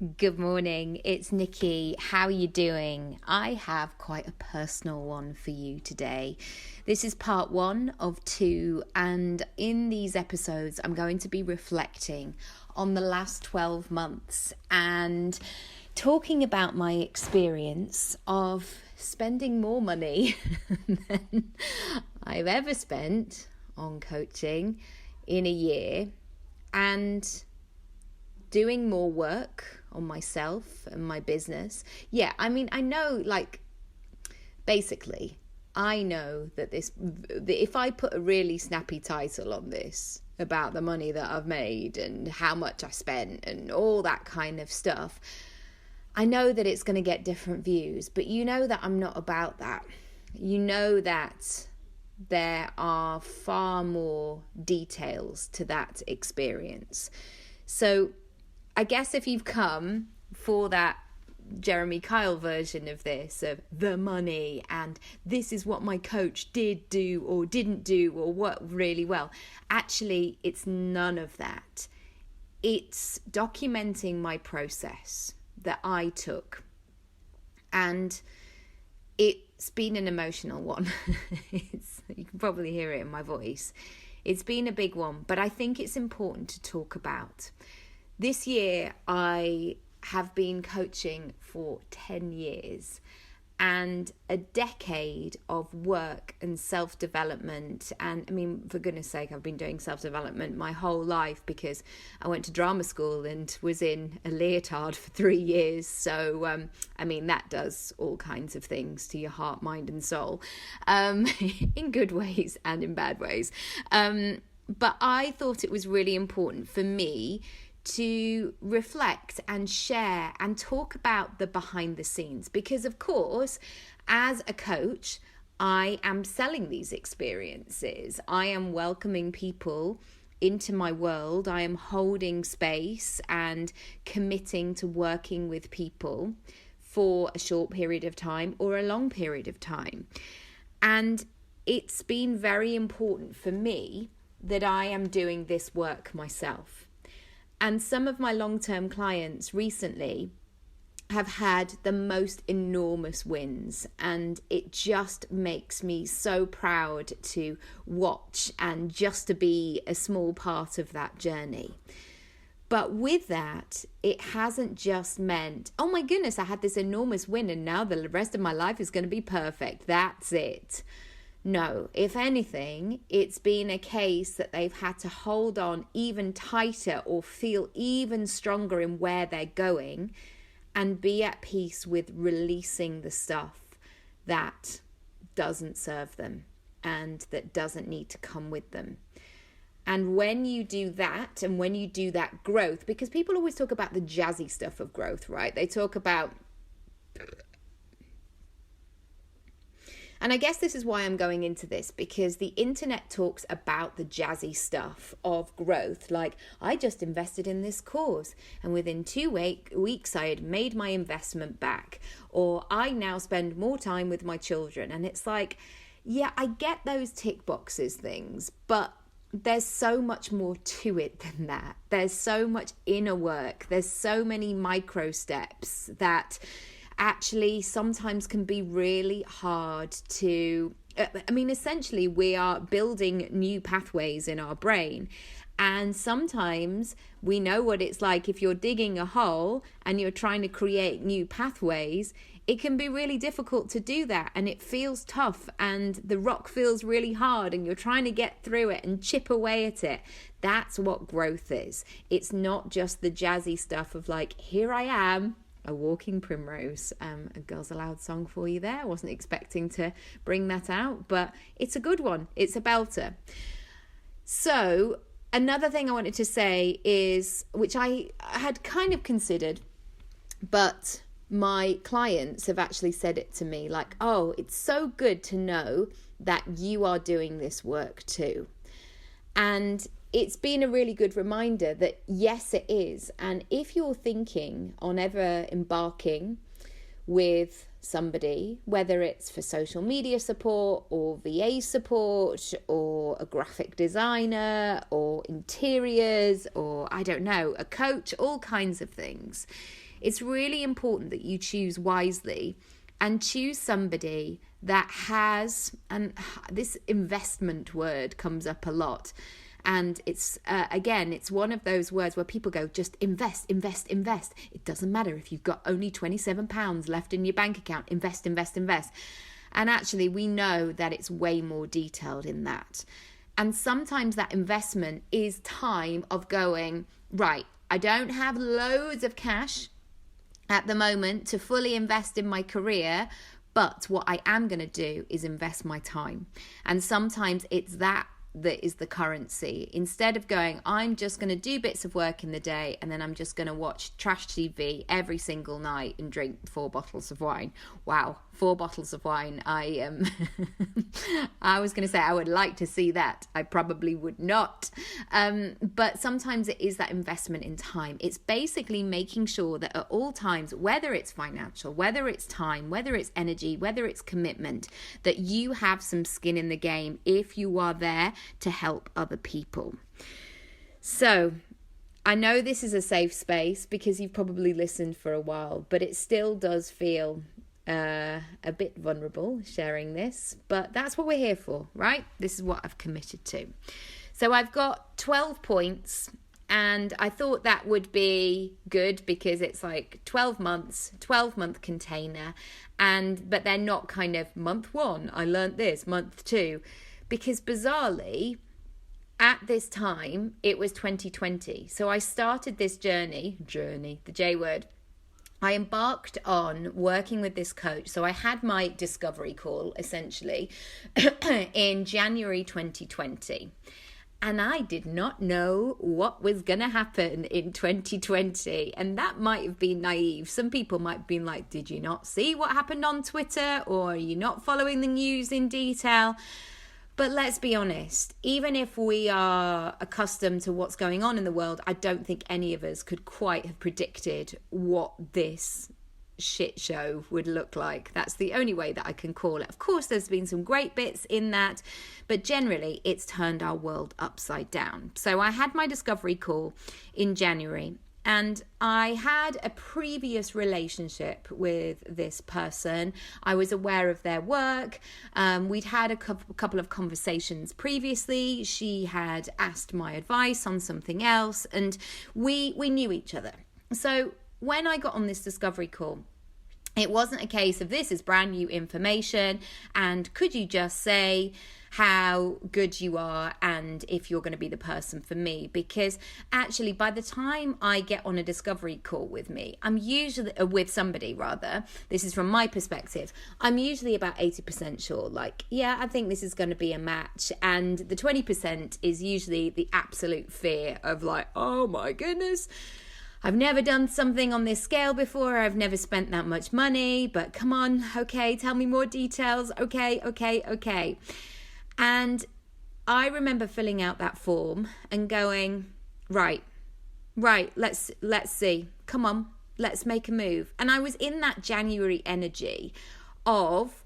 Good morning, it's Nikki. How are you doing? I have quite a personal one for you today. This is part 1 of 2, and in these episodes I'm going to be reflecting on the last 12 months and talking about my experience of spending more money than I've ever spent on coaching in a year and doing more work on myself and my business. I know, basically, I know that if I put a really snappy title on this about the money that I've made and how much I spent and all that kind of stuff, I know that it's going to get different views, but you know that I'm not about that. You know that there are far more details to that experience. So I guess if you've come for that Jeremy Kyle version of this, of the money and this is what my coach did do or didn't do or worked really well, actually it's none of that. It's documenting my process that I took, and it's been an emotional one. You can probably hear it in my voice. It's been a big one, but I think it's important to talk about. This year, I have been coaching for 10 years and a decade of work and self-development. And for goodness sake, I've been doing self-development my whole life because I went to drama school and was in a leotard for 3 years. So, that does all kinds of things to your heart, mind and soul, in good ways and in bad ways. But I thought it was really important for me to reflect and share and talk about the behind the scenes, because of course, as a coach, I am selling these experiences. I am welcoming people into my world. I am holding space and committing to working with people for a short period of time or a long period of time. And it's been very important for me that I am doing this work myself. And some of my long-term clients recently have had the most enormous wins, and it just makes me so proud to watch and just to be a small part of that journey. But with that, it hasn't just meant, oh my goodness, I had this enormous win and now the rest of my life is going to be perfect. That's it. No, if anything, it's been a case that they've had to hold on even tighter or feel even stronger in where they're going and be at peace with releasing the stuff that doesn't serve them and that doesn't need to come with them. And when you do that, and when you do that growth, because people always talk about the jazzy stuff of growth, right? They talk about... And I guess this is why I'm going into this, because the internet talks about the jazzy stuff of growth. Like, I just invested in this course and within 2 weeks I had made my investment back. Or I now spend more time with my children. And it's like, yeah, I get those tick boxes things, but there's so much more to it than that. There's so much inner work. There's so many micro steps that actually sometimes can be really hard to... essentially we are building new pathways in our brain, and sometimes we know what it's like if you're digging a hole and you're trying to create new pathways. It can be really difficult to do that, and it feels tough, and the rock feels really hard, and you're trying to get through it and chip away at it. That's what growth is. It's not just the jazzy stuff of like, here I am, a walking primrose. A Girls Aloud song for you there. I wasn't expecting to bring that out, but it's a good one. It's a belter. So another thing I wanted to say is, which I had kind of considered, but my clients have actually said it to me, like, oh, it's so good to know that you are doing this work too. And it's been a really good reminder that yes, it is. And if you're thinking on ever embarking with somebody, whether it's for social media support or VA support or a graphic designer or interiors or, I don't know, a coach, all kinds of things. It's really important that you choose wisely and choose somebody that has, and this investment word comes up a lot. And it's, again, it's one of those words where people go, just invest, invest, invest. It doesn't matter if you've got only £27 left in your bank account, invest, invest, invest. And actually, we know that it's way more detailed in that. And sometimes that investment is time of going, right, I don't have loads of cash at the moment to fully invest in my career, but what I am going to do is invest my time. And sometimes it's that is the currency. Instead of going, I'm just going to do bits of work in the day and then I'm just going to watch trash TV every single night and drink 4 bottles of wine. Wow, 4 bottles of wine. I was going to say I would like to see that. I probably would not. But sometimes it is that investment in time. It's basically making sure that at all times, whether it's financial, whether it's time, whether it's energy, whether it's commitment, that you have some skin in the game if you are there to help other people. So I know this is a safe space because you've probably listened for a while, but it still does feel a bit vulnerable sharing this, but that's what we're here for, right? This is what I've committed to. So I've got 12 points, and I thought that would be good because it's like 12 months, 12-month container, but they're not kind of month 1, I learned this, month 2, because bizarrely, at this time, it was 2020. So I started this journey, the J word. I embarked on working with this coach. So I had my discovery call, essentially, in January 2020. And I did not know what was going to happen in 2020. And that might have been naive. Some people might have been like, did you not see what happened on Twitter? Or are you not following the news in detail? But let's be honest, even if we are accustomed to what's going on in the world, I don't think any of us could quite have predicted what this shit show would look like. That's the only way that I can call it. Of course, there's been some great bits in that, but generally it's turned our world upside down. So I had my discovery call in January. And I had a previous relationship with this person. I was aware of their work. We'd had a couple of conversations previously. She had asked my advice on something else, and we knew each other. So when I got on this discovery call, it wasn't a case of this is brand new information and could you just say how good you are and if you're going to be the person for me, because actually by the time I get on a discovery call with me, I'm usually with somebody rather, this is from my perspective, I'm usually about 80% sure, like, yeah, I think this is going to be a match, and the 20% is usually the absolute fear of like, oh my goodness, I've never done something on this scale before. I've never spent that much money, but come on, okay, tell me more details. Okay. And I remember filling out that form and going, right, let's see. Come on, let's make a move. And I was in that January energy of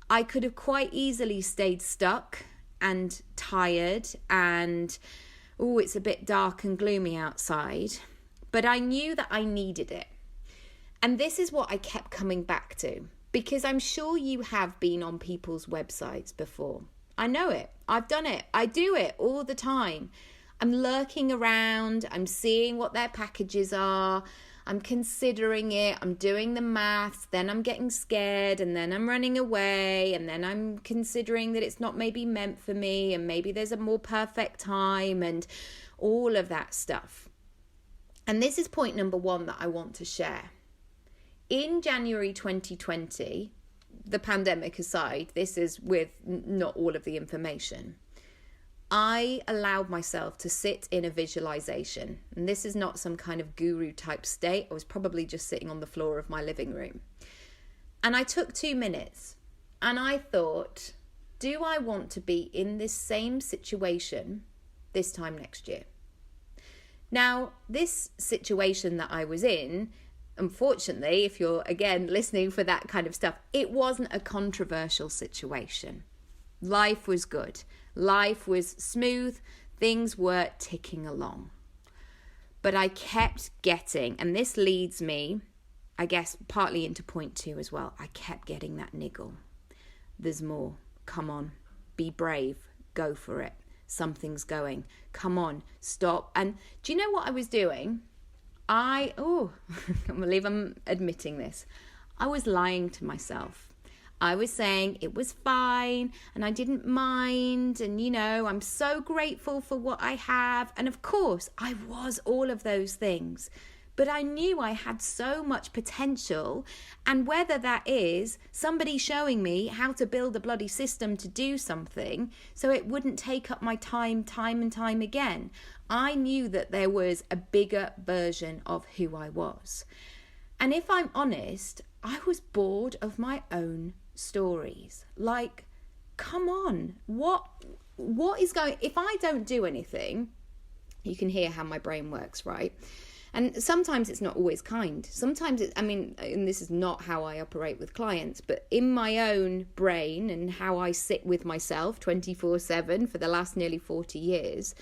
I could have quite easily stayed stuck and tired and, oh, it's a bit dark and gloomy outside. But I knew that I needed it. And this is what I kept coming back to, because I'm sure you have been on people's websites before. I know it. I've done it. I do it all the time. I'm lurking around. I'm seeing what their packages are. I'm considering it. I'm doing the maths. Then I'm getting scared, and then I'm running away, and then I'm considering that it's not maybe meant for me, and maybe there's a more perfect time, and all of that stuff. And this is point number 1 that I want to share. In January 2020, the pandemic aside, this is with not all of the information, I allowed myself to sit in a visualization. And this is not some kind of guru type state. I was probably just sitting on the floor of my living room. And I took 2 minutes and I thought, do I want to be in this same situation this time next year? Now, this situation that I was in unfortunately, if you're again listening for that kind of stuff, it wasn't a controversial situation. Life was good. Life was smooth. Things were ticking along. But I kept getting, and this leads me, I guess, partly into point 2 as well. I kept getting that niggle. There's more. Come on. Be brave. Go for it. Something's going. Come on. Stop. And do you know what I was doing? I can't believe I'm admitting this. I was lying to myself. I was saying it was fine and I didn't mind, and I'm so grateful for what I have. And of course, I was all of those things. But I knew I had so much potential, and whether that is somebody showing me how to build a bloody system to do something so it wouldn't take up my time and time again. I knew that there was a bigger version of who I was. And if I'm honest, I was bored of my own stories. Like, come on, what is going, if I don't do anything, you can hear how my brain works, right? And sometimes it's not always kind. Sometimes and this is not how I operate with clients, but in my own brain and how I sit with myself 24/7 for the last nearly 40 years,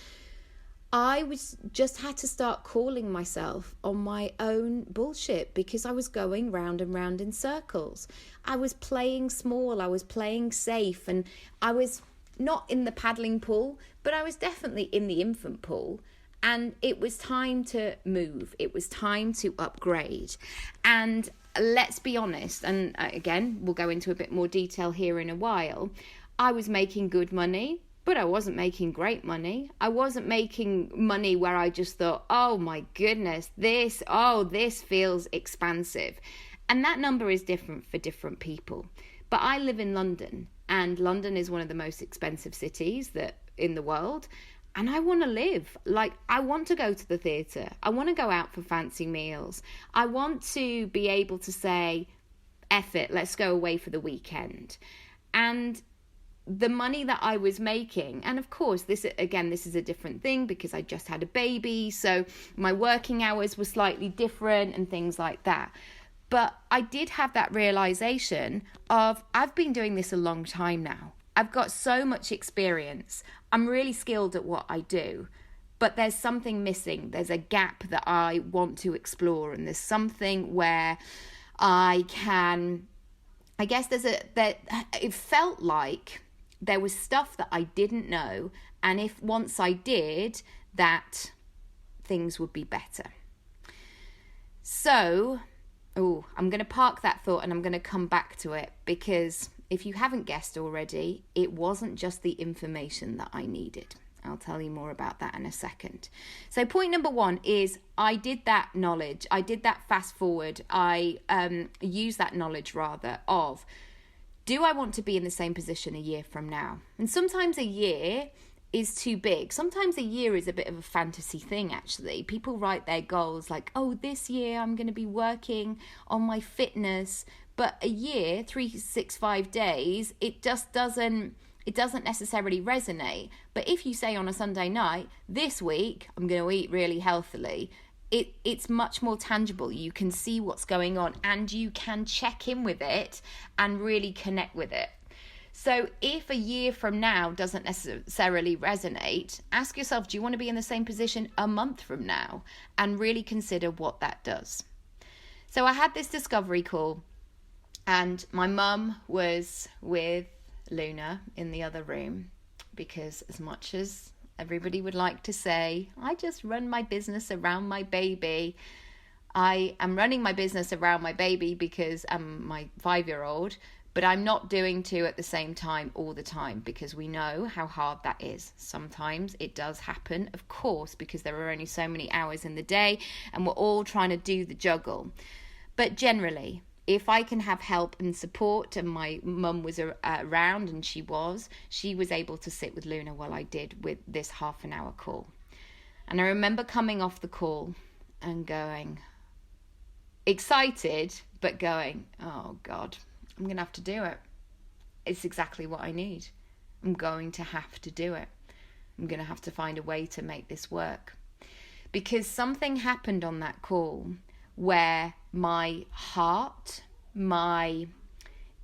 I just had to start calling myself on my own bullshit, because I was going round and round in circles. I was playing small, I was playing safe, and I was not in the paddling pool, but I was definitely in the infant pool. And it was time to move. It was time to upgrade. And let's be honest, and again, we'll go into a bit more detail here in a while. I was making good money, but I wasn't making great money. I wasn't making money where I just thought, oh my goodness, this feels expansive. And that number is different for different people. But I live in London, and London is one of the most expensive cities in the world. And I want to live. Like, I want to go to the theatre. I want to go out for fancy meals. I want to be able to say, F it, let's go away for the weekend. And the money that I was making, and of course, this is a different thing because I just had a baby. So my working hours were slightly different and things like that. But I did have that realization of, I've been doing this a long time now. I've got so much experience. I'm really skilled at what I do, but there's something missing. There's a gap that I want to explore, and there's something where it felt like there was stuff that I didn't know, and if once I did, that things would be better. So, I'm going to park that thought and I'm going to come back to it, because if you haven't guessed already, it wasn't just the information that I needed. I'll tell you more about that in a second. So point number 1 is I did that knowledge. I did that fast forward. I used that knowledge rather of, do I want to be in the same position a year from now? And sometimes a year is too big. Sometimes a year is a bit of a fantasy thing, actually. People write their goals like, this year I'm going to be working on my fitness. But a year, 365 days, it doesn't necessarily resonate. But if you say on a Sunday night, this week I'm going to eat really healthily, it's much more tangible. You can see what's going on and you can check in with it and really connect with it. So if a year from now doesn't necessarily resonate, ask yourself, do you want to be in the same position a month from now? And really consider what that does. So I had this discovery call, and my mum was with Luna in the other room, because as much as everybody would like to say, I just run my business around my baby, I am running my business around my baby because I'm my 5-year-old, but I'm not doing 2 at the same time all the time, because we know how hard that is. Sometimes it does happen, of course, because there are only so many hours in the day and we're all trying to do the juggle. But generally, if I can have help and support, and my mum was around, and she was able to sit with Luna while I did with this half-an-hour call. And I remember coming off the call and going, excited, but going, oh God, I'm going to have to do it. It's exactly what I need. I'm going to have to do it. I'm going to have to find a way to make this work. Because something happened on that call where my heart, my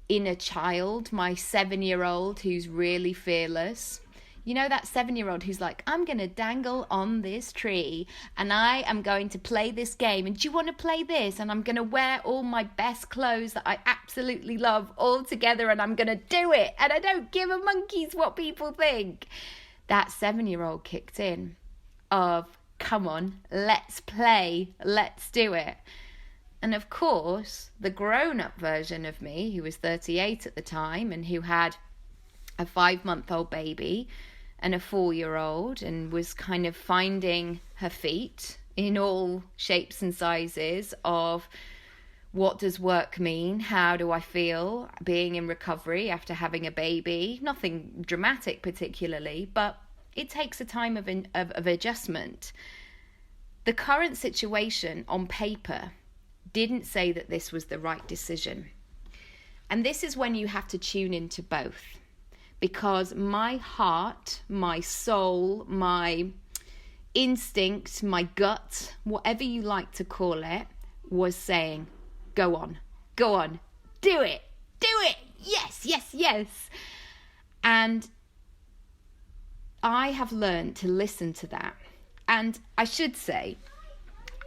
inner child, my 7-year-old who's really fearless. You know, that 7-year-old who's like, I'm going to dangle on this tree and I am going to play this game. And do you want to play this? And I'm going to wear all my best clothes that I absolutely love all together and I'm going to do it. And I don't give a monkey's what people think. That 7-year-old kicked in of, come on, let's play, let's do it. And of course, the grown-up version of me, who was 38 at the time and who had a 5-month-old baby and a 4-year-old and was kind of finding her feet in all shapes and sizes of what does work mean? How do I feel being in recovery after having a baby? Nothing dramatic particularly, but it takes a time of adjustment. The current situation on paper didn't say that this was the right decision. And this is when you have to tune into both. Because my heart, my soul, my instinct, my gut, whatever you like to call it, was saying, go on, do it, yes. And I have learned to listen to that. And I should say,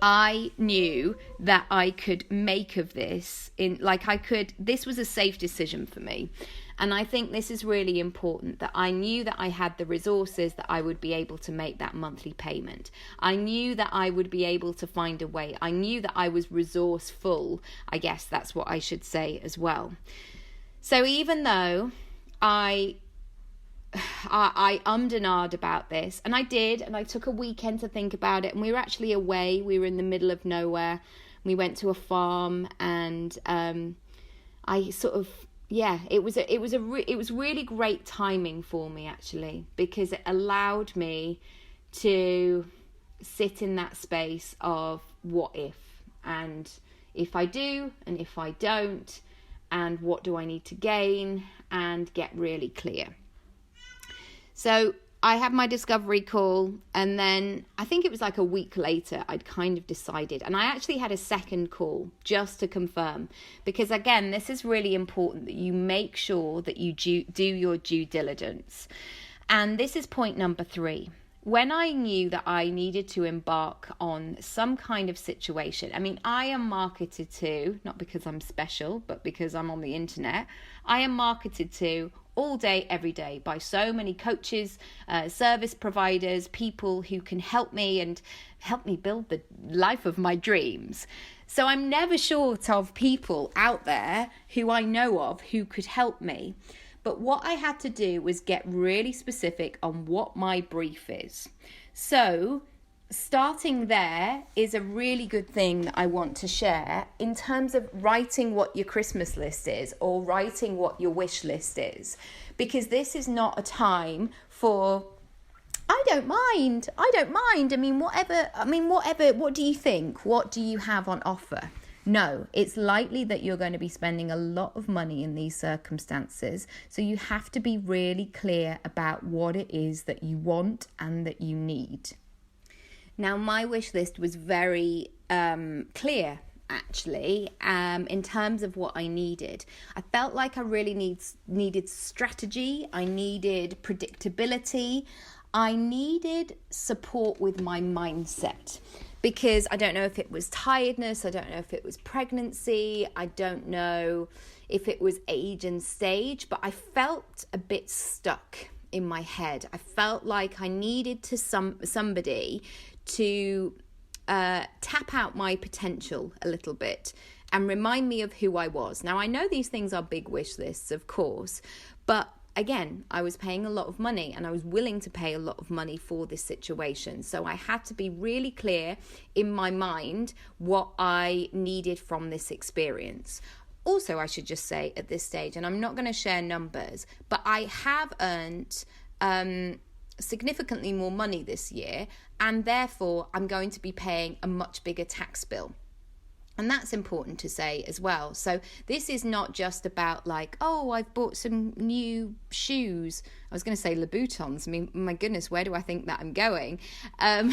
I knew that I could make of this this was a safe decision for me. And I think this is really important, that I knew that I had the resources that I would be able to make that monthly payment. I knew that I would be able to find a way. I knew that I was resourceful. I guess that's what I should say as well. So even though I ummed and ahed about this, and I did, and I took a weekend to think about it, and we were actually away. We were in the middle of nowhere. We went to a farm, and I sort of, it was really great timing for me actually, because it allowed me to sit in that space of what if I do, and if I don't, and what do I need to gain, and get really clear. So I had my discovery call, and then I think it was like a week later, I'd kind of decided. And I actually had a second call just to confirm, because again, this is really important that you make sure that you do your due diligence. And this is point number 3. When I knew that I needed to embark on some kind of situation, I mean, I am marketed to, not because I'm special, but because I'm on the internet, I am marketed to all day, every day, by so many coaches, service providers, people who can help me and help me build the life of my dreams. So I'm never short of people out there who I know of who could help me. But what I had to do was get really specific on what my brief is. So starting there is a really good thing that I want to share in terms of writing what your Christmas list is, or writing what your wish list is, because this is not a time for, I don't mind. I mean, whatever, what do you think? What do you have on offer? No, it's likely that you're going to be spending a lot of money in these circumstances. So you have to be really clear about what it is that you want and that you need. Now, my wish list was very clear, actually, in terms of what I needed. I felt like I really needed strategy. I needed predictability. I needed support with my mindset, because I don't know if it was tiredness. I don't know if it was pregnancy. I don't know if it was age and stage, but I felt a bit stuck in my head. I felt like I needed to somebody to tap out my potential a little bit and remind me of who I was. Now, I know these things are big wish lists, of course, but again, I was paying a lot of money, and I was willing to pay a lot of money for this situation. So I had to be really clear in my mind what I needed from this experience. Also, I should just say at this stage, and I'm not going to share numbers, but I have earned significantly more money this year, and therefore I'm going to be paying a much bigger tax bill. And that's important to say as well. So this is not just about like, oh, I've bought some new shoes. I was going to say Louboutins. I mean, my goodness, where do I think that I'm going? I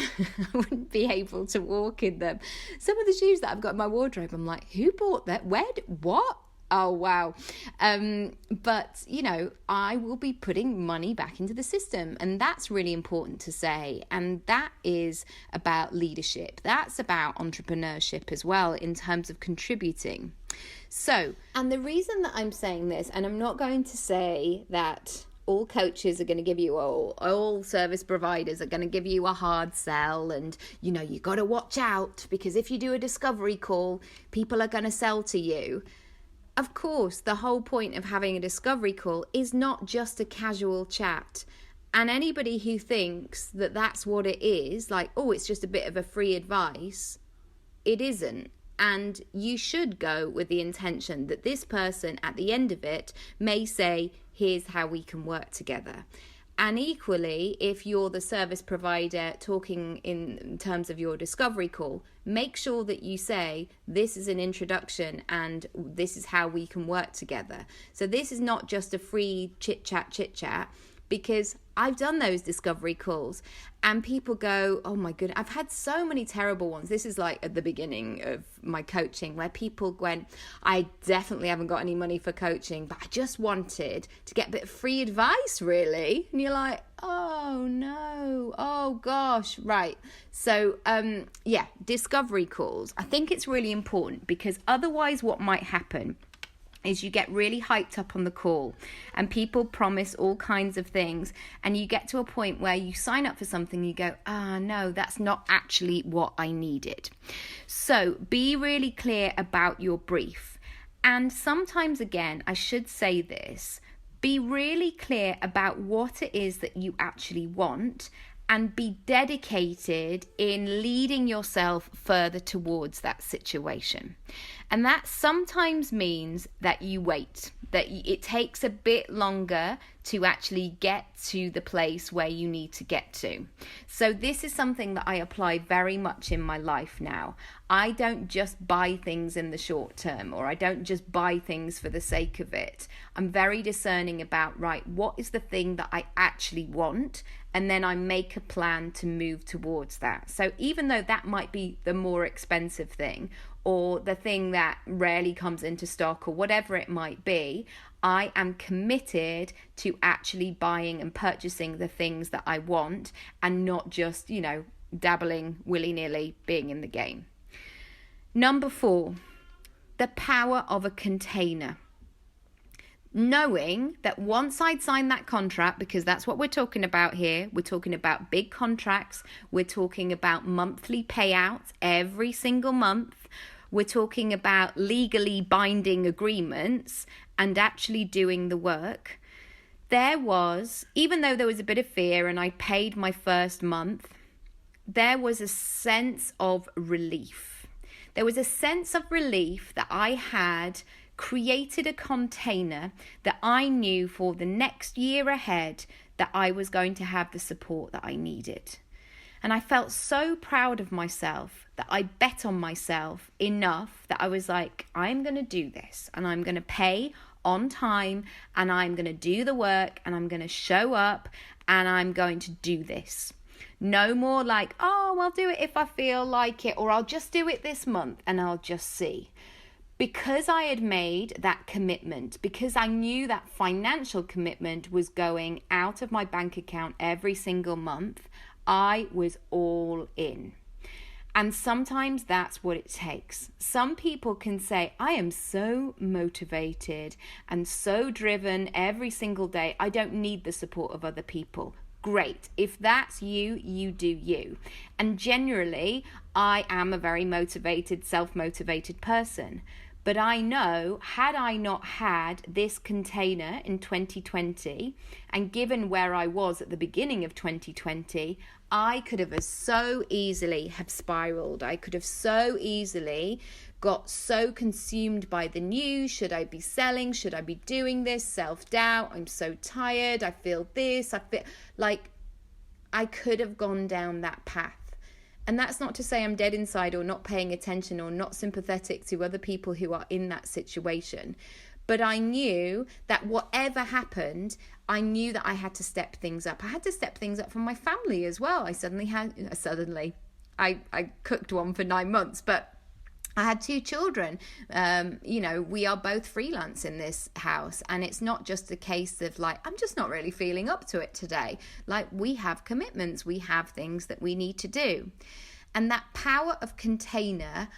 wouldn't be able to walk in them. Some of the shoes that I've got in my wardrobe, I'm like, who bought that? What? Oh, wow. But, you know, I will be putting money back into the system. And that's really important to say. And that is about leadership. That's about entrepreneurship as well in terms of contributing. So, and the reason that I'm saying this, and I'm not going to say that all coaches are going to give you, all service providers are going to give you a hard sell, and you know, you got to watch out because if you do a discovery call, people are going to sell to you. Of course, the whole point of having a discovery call is not just a casual chat. And anybody who thinks that that's what it is, like, oh, it's just a bit of a free advice, it isn't. And you should go with the intention that this person at the end of it may say, here's how we can work together. And equally, if you're the service provider talking in terms of your discovery call, make sure that you say, this is an introduction and this is how we can work together. So this is not just a free chit-chat, because I've done those discovery calls and people go, oh my goodness, I've had so many terrible ones. This is like at the beginning of my coaching where people went, I definitely haven't got any money for coaching, but I just wanted to get a bit of free advice, really. And you're like, oh no, oh gosh, right. So discovery calls. I think it's really important because otherwise what might happen is you get really hyped up on the call and people promise all kinds of things and you get to a point where you sign up for something, you go, no, that's not actually what I needed. So be really clear about your brief. And sometimes, again, I should say this, be really clear about what it is that you actually want and be dedicated in leading yourself further towards that situation. And that sometimes means that you wait, that it takes a bit longer to actually get to the place where you need to get to. So this is something that I apply very much in my life now. I don't just buy things in the short term, or I don't just buy things for the sake of it. I'm very discerning about, right, what is the thing that I actually want? And then I make a plan to move towards that. So even though that might be the more expensive thing, or the thing that rarely comes into stock, or whatever it might be, I am committed to actually buying and purchasing the things that I want and not just, dabbling willy-nilly, being in the game. Number 4, the power of a container. Knowing that once I'd signed that contract, because that's what we're talking about here, we're talking about big contracts, we're talking about monthly payouts every single month, we're talking about legally binding agreements and actually doing the work. There was, even though there was a bit of fear and I paid my first month, there was a sense of relief. There was a sense of relief that I had created a container that I knew for the next year ahead that I was going to have the support that I needed. And I felt so proud of myself that I bet on myself enough that I was like, I'm going to do this and I'm going to pay on time and I'm going to do the work and I'm going to show up and I'm going to do this. No more like, oh, I'll do it if I feel like it, or I'll just do it this month and I'll just see. Because I had made that commitment, because I knew that financial commitment was going out of my bank account every single month, I was all in. And sometimes that's what it takes. Some people can say, I am so motivated and so driven every single day, I don't need the support of other people. Great. If that's you, you do you. And generally, I am a very motivated, self-motivated person. But I know, had I not had this container in 2020, and given where I was at the beginning of 2020, I could have so easily have spiraled. I could have so easily got so consumed by the news. Should I be selling? Should I be doing this? Self-doubt. I'm so tired. I feel this. I feel like I could have gone down that path. And that's not to say I'm dead inside or not paying attention or not sympathetic to other people who are in that situation. But I knew that whatever happened, I knew that I had to step things up. I had to step things up from my family as well. I cooked one for 9 months, but I had 2 children. We are both freelance in this house, and it's not just a case of like, I'm just not really feeling up to it today. Like, we have commitments, we have things that we need to do. And that power of container,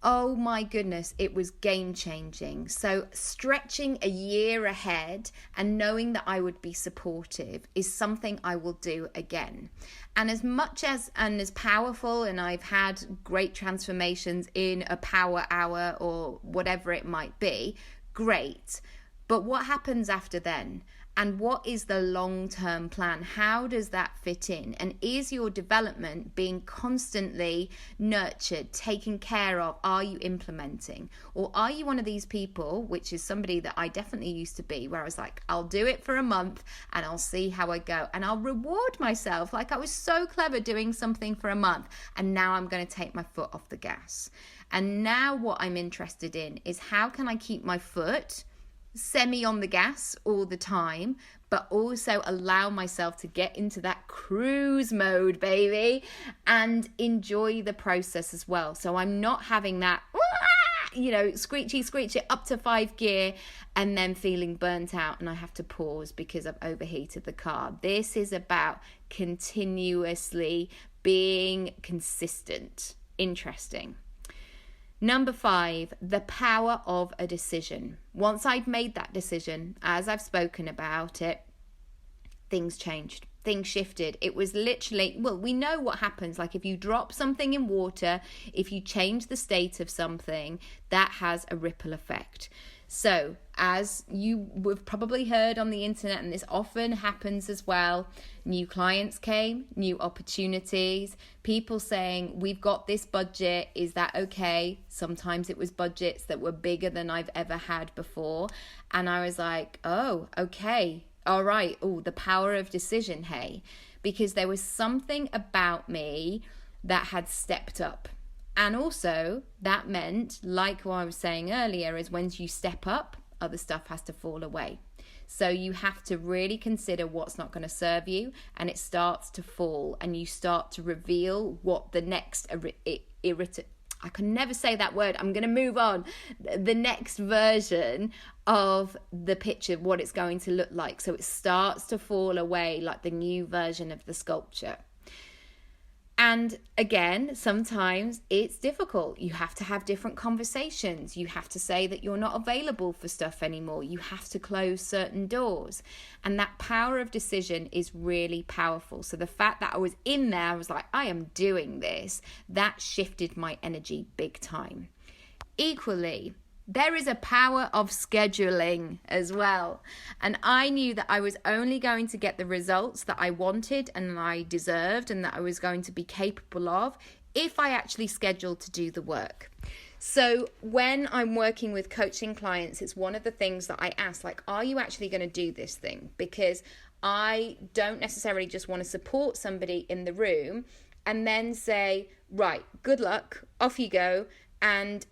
oh my goodness, it was game changing. So stretching a year ahead and knowing that I would be supportive is something I will do again. And as much as powerful, and I've had great transformations in a power hour or whatever it might be, great. But what happens after then? And what is the long-term plan? How does that fit in? And is your development being constantly nurtured, taken care of? Are you implementing? Or are you one of these people, which is somebody that I definitely used to be, where I was like, I'll do it for a month and I'll see how I go. And I'll reward myself. Like, I was so clever doing something for a month, and now I'm going to take my foot off the gas. And now what I'm interested in is, how can I keep my foot semi on the gas all the time, but also allow myself to get into that cruise mode, baby, and enjoy the process as well. So I'm not having that, screechy up to 5 gear and then feeling burnt out and I have to pause because I've overheated the car. This is about continuously being consistent. Interesting. Number 5, the power of a decision. Once I'd made that decision, as I've spoken about it, things changed. Things shifted. It was literally, we know what happens. Like, if you drop something in water, if you change the state of something, that has a ripple effect. So, as you have probably heard on the internet, and this often happens as well, new clients came, new opportunities, people saying, we've got this budget, is that okay? Sometimes it was budgets that were bigger than I've ever had before. And I was like, oh, okay, all right. Oh, the power of decision, hey, because there was something about me that had stepped up. And also, that meant, like what I was saying earlier, is once you step up, other stuff has to fall away. So you have to really consider what's not going to serve you, and it starts to fall, and you start to reveal what the next I can never say that word. I'm going to move on. The next version of the picture, what it's going to look like. So it starts to fall away, like the new version of the sculpture. And again, sometimes it's difficult. You have to have different conversations. You have to say that you're not available for stuff anymore. You have to close certain doors. And that power of decision is really powerful. So the fact that I was in there, I was like, I am doing this, that shifted my energy big time. Equally, there is a power of scheduling as well. And I knew that I was only going to get the results that I wanted and I deserved and that I was going to be capable of if I actually scheduled to do the work. So when I'm working with coaching clients, it's one of the things that I ask, like, are you actually going to do this thing? Because I don't necessarily just want to support somebody in the room and then say, right, good luck, off you go, and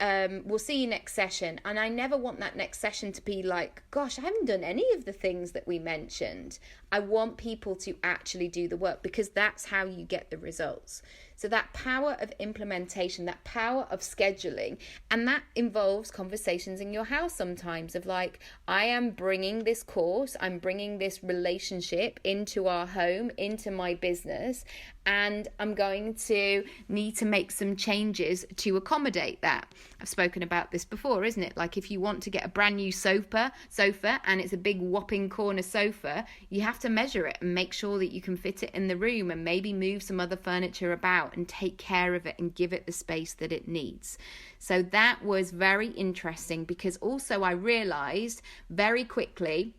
we'll see you next session. And I never want that next session to be like, gosh, I haven't done any of the things that we mentioned. I want people to actually do the work, because that's how you get the results. So that power of implementation, that power of scheduling, and that involves conversations in your house sometimes of like, I am bringing this course, I'm bringing this relationship into our home, into my business, and I'm going to need to make some changes to accommodate that. I've spoken about this before, isn't it? Like, if you want to get a brand new sofa and it's a big whopping corner sofa, you have to measure it and make sure that you can fit it in the room and maybe move some other furniture about and take care of it and give it the space that it needs. So that was very interesting, because also I realized very quickly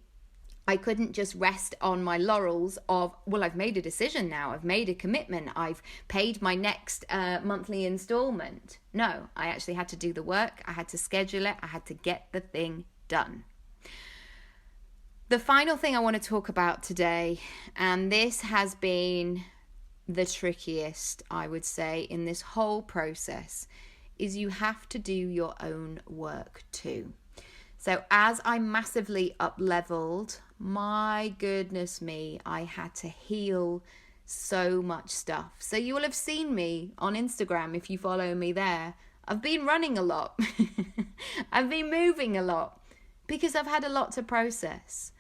I couldn't just rest on my laurels of, well, I've made a decision now, I've made a commitment, I've paid my next monthly installment. No, I actually had to do the work, I had to schedule it, I had to get the thing done. The final thing I want to talk about today, and this has been the trickiest, I would say, in this whole process is you have to do your own work too. So as I massively up-leveled, my goodness me, I had to heal so much stuff. So you will have seen me on Instagram if you follow me there. I've been running a lot. I've been moving a lot because I've had a lot to process.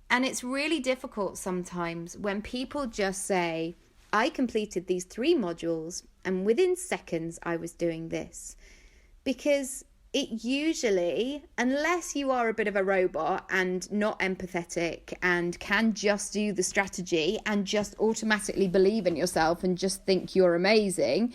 And it's really difficult sometimes when people just say, I completed these 3 modules and within seconds I was doing this. Because it usually, unless you are a bit of a robot and not empathetic and can just do the strategy and just automatically believe in yourself and just think you're amazing,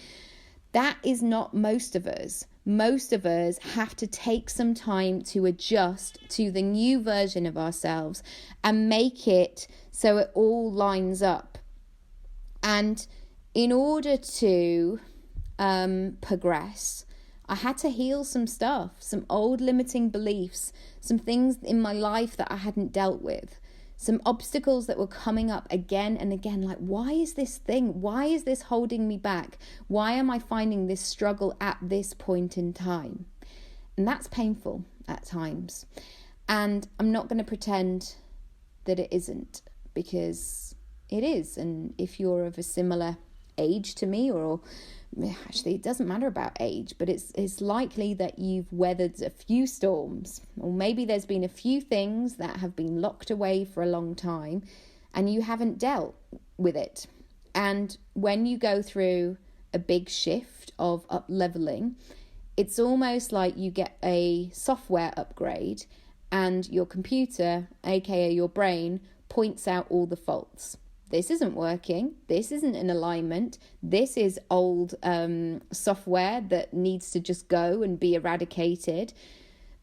that is not most of us. Most of us have to take some time to adjust to the new version of ourselves and make it so it all lines up. And in order to progress, I had to heal some stuff, some old limiting beliefs, some things in my life that I hadn't dealt with, some obstacles that were coming up again and again. Like, why is this thing? Why is this holding me back? Why am I finding this struggle at this point in time? And that's painful at times. And I'm not going to pretend that it isn't, because it is. And if you're of a similar age to me, or actually it doesn't matter about age, but it's likely that you've weathered a few storms, or maybe there's been a few things that have been locked away for a long time and you haven't dealt with it. And when you go through a big shift of up leveling, it's almost like you get a software upgrade and your computer, aka your brain, points out all the faults. This isn't working. This isn't in alignment. This is old software that needs to just go and be eradicated.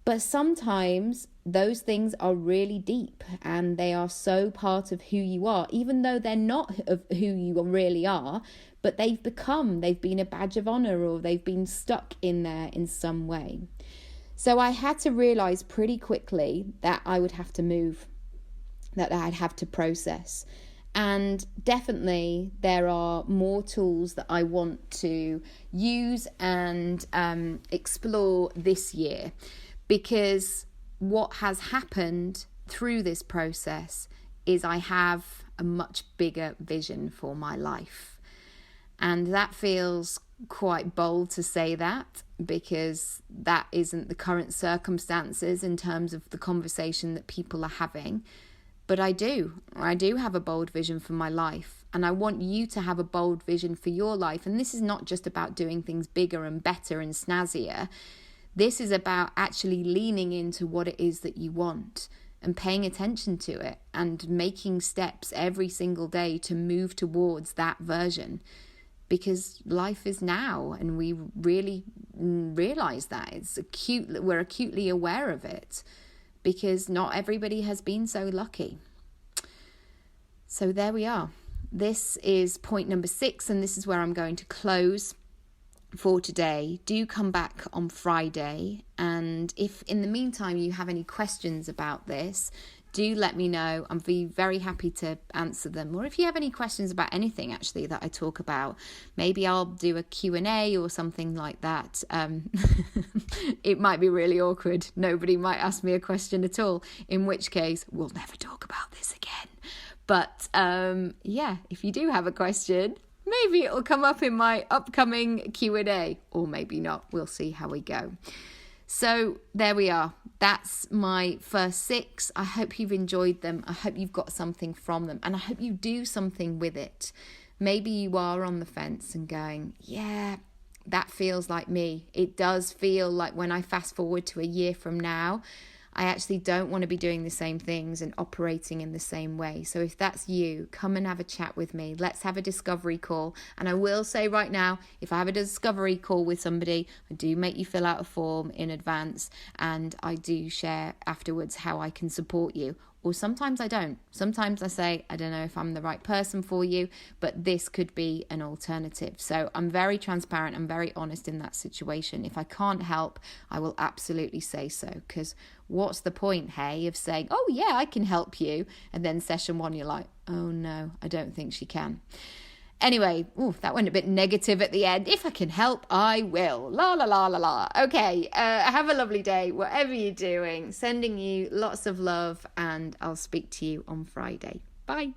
But sometimes those things are really deep and they are so part of who you are, even though they're not of who you really are, but they've been a badge of honor, or they've been stuck in there in some way. So I had to realize pretty quickly that I would have to move, that I'd have to process. And definitely there are more tools that I want to use and explore this year, because what has happened through this process is I have a much bigger vision for my life. And that feels quite bold to say that, because that isn't the current circumstances in terms of the conversation that people are having. But I do have a bold vision for my life, and I want you to have a bold vision for your life. And this is not just about doing things bigger and better and snazzier. This is about actually leaning into what it is that you want and paying attention to it and making steps every single day to move towards that version. Because life is now, and we really realize that. We're acutely aware of it, because not everybody has been so lucky. So there we are. This is point number 6, and this is where I'm going to close for today. Do come back on Friday, and if in the meantime you have any questions about this, do let me know. I'd be very happy to answer them. Or if you have any questions about anything actually that I talk about, maybe I'll do a Q&A or something like that. It might be really awkward. Nobody might ask me a question at all, in which case we'll never talk about this again. But if you do have a question, maybe it'll come up in my upcoming Q&A, or maybe not. We'll see how we go. So there we are. That's my first 6. I hope you've enjoyed them. I hope you've got something from them, and I hope you do something with it. Maybe you are on the fence and going, yeah, that feels like me. It does feel like when I fast forward to a year from now, I actually don't want to be doing the same things and operating in the same way. So if that's you, come and have a chat with me. Let's have a discovery call. And I will say right now, if I have a discovery call with somebody, I do make you fill out a form in advance, and I do share afterwards how I can support you. Or sometimes I don't. Sometimes I say, I don't know if I'm the right person for you, but this could be an alternative. So I'm very transparent. I'm very honest in that situation. If I can't help, I will absolutely say so. Because what's the point, hey, of saying, oh yeah, I can help you. And then session 1, you're like, oh no, I don't think she can. Anyway, that went a bit negative at the end. If I can help, I will. La, la, la, la, la. Okay, have a lovely day, whatever you're doing. Sending you lots of love, and I'll speak to you on Friday. Bye.